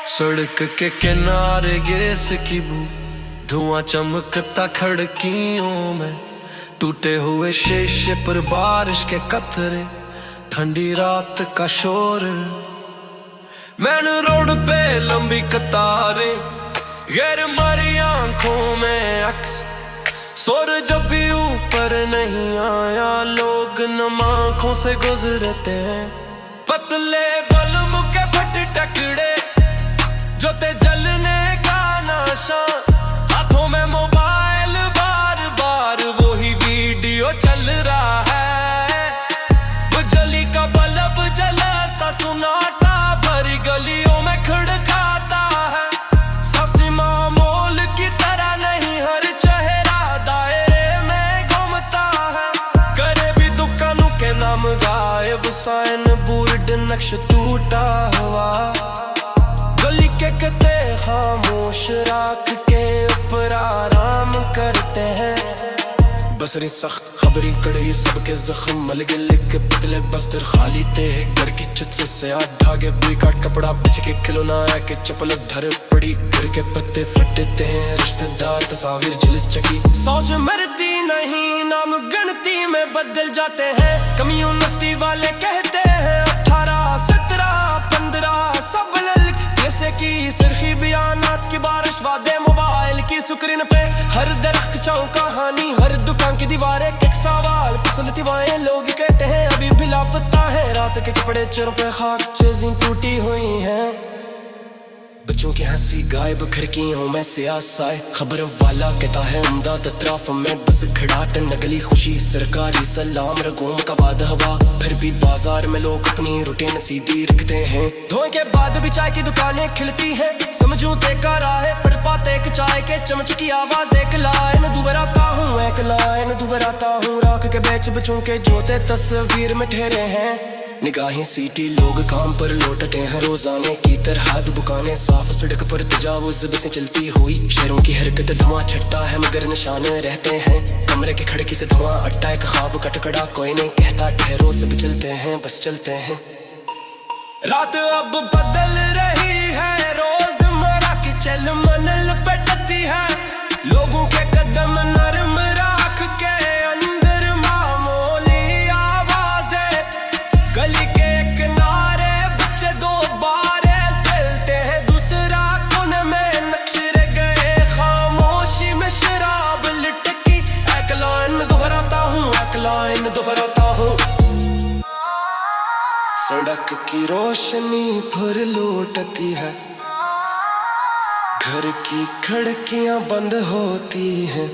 सड़क के किनारे गैस की बू, धुआं चमकता खिड़कियों में, टूटे हुए शीशे पर बारिश के कतरे, ठंडी रात का शोर। मैन रोड पे लंबी कतारें, गैर मरी आंखों में अक्स, सूरज जब भी ऊपर नहीं आया, लोग नम आंखों से गुजरते हैं। पतले बल्ब के फट टकड़े, जोते जलने का नशा, हाथों में मोबाइल बार बार वही वीडियो चल रहा है। बिजली का बल्ब जला सा सुनाटा भरी गलियों में खड़काता है। सासी मामूल की तरह नहीं, हर चेहरा दायरे में घूमता है। करे भी दुकानों के नाम गायब, साइन बोर्ड नक्श टूटा हुआ, गली के कते खामोश राख के ऊपर आराम करते हैं। बसरी सख्त खबरी कड़े सबके जख्म मल गए के पतले बस्तर खाली थे। घर की छत से सयाह धागे बेकार कपड़ा बिछ के खिलौना है के चप्पल धर पड़ी, घर के पत्ते फटते हैं। रिश्तेदार तस्वीर झिलस चकी, सोच मरती नहीं, नाम गिनती में बदल जाते हैं। कम्युनिस्टी वाले कहते हैं 18, 17, 15 सब लल्क, जैसे की सिरखी बयानात की बारिश, वादे मोबाइल की स्क्रीन पे, हर दरख्त चाऊ कहानी, हर दुकान की दीवारें के सवाल, फिसलती वाएं। लोग कहते हैं अभी भी लापता है, रात के कपड़े चोरों पे खाक, चीजें टूटी हुई हैं। बच्चों की हंसी गायब खिड़कियों में सियासाए, खबर वाला कहता है अमदाद अतराफ में बस खड़ाट नगली खुशी, सरकारी सलाम रगों का बाद हवा। फिर भी बाजार में लोग अपनी रूटीन सीधी रखते हैं। धोए के बाद भी चाय की दुकानें खिलती हैं, समझौते का राह फुटपाथ, एक चाय के चमच की आवाज, एक लाइन दुबराता हूँ, एक लाइन दुबराता हूँ। राख के बेच बच्चों के जोते तस्वीर में ठहरे हैं। निगाहें सीटी, लोग काम पर लौटते हैं रोजाने की तरह। दुकानें साफ, सड़क पर तजावुज बसें चलती हुई, शहरों की हरकत धुआं छटता है मगर निशान रहते हैं। कमरे की खिड़की से धुआं अट्टा, एक ख्वाब का टुकड़ा, कोई नहीं कहता ठहरो, सब चलते हैं बस चलते हैं। रात अब बदल रही है, रोजमर्रा की चल मन लपटती है। लोगों के कदम नरम राख के अंदर मामूली आवाजें, गली के किनारे बच्चे दो बारे खेलते हैं, दूसरा कोने में नक्श रह गए खामोशी में शराब लटकी। एक लाइन दोहराता हूँ, एक लाइन दोहराता हूँ। सड़क की रोशनी फिर लौटती है, घर की खिड़कियां बंद होती हैं।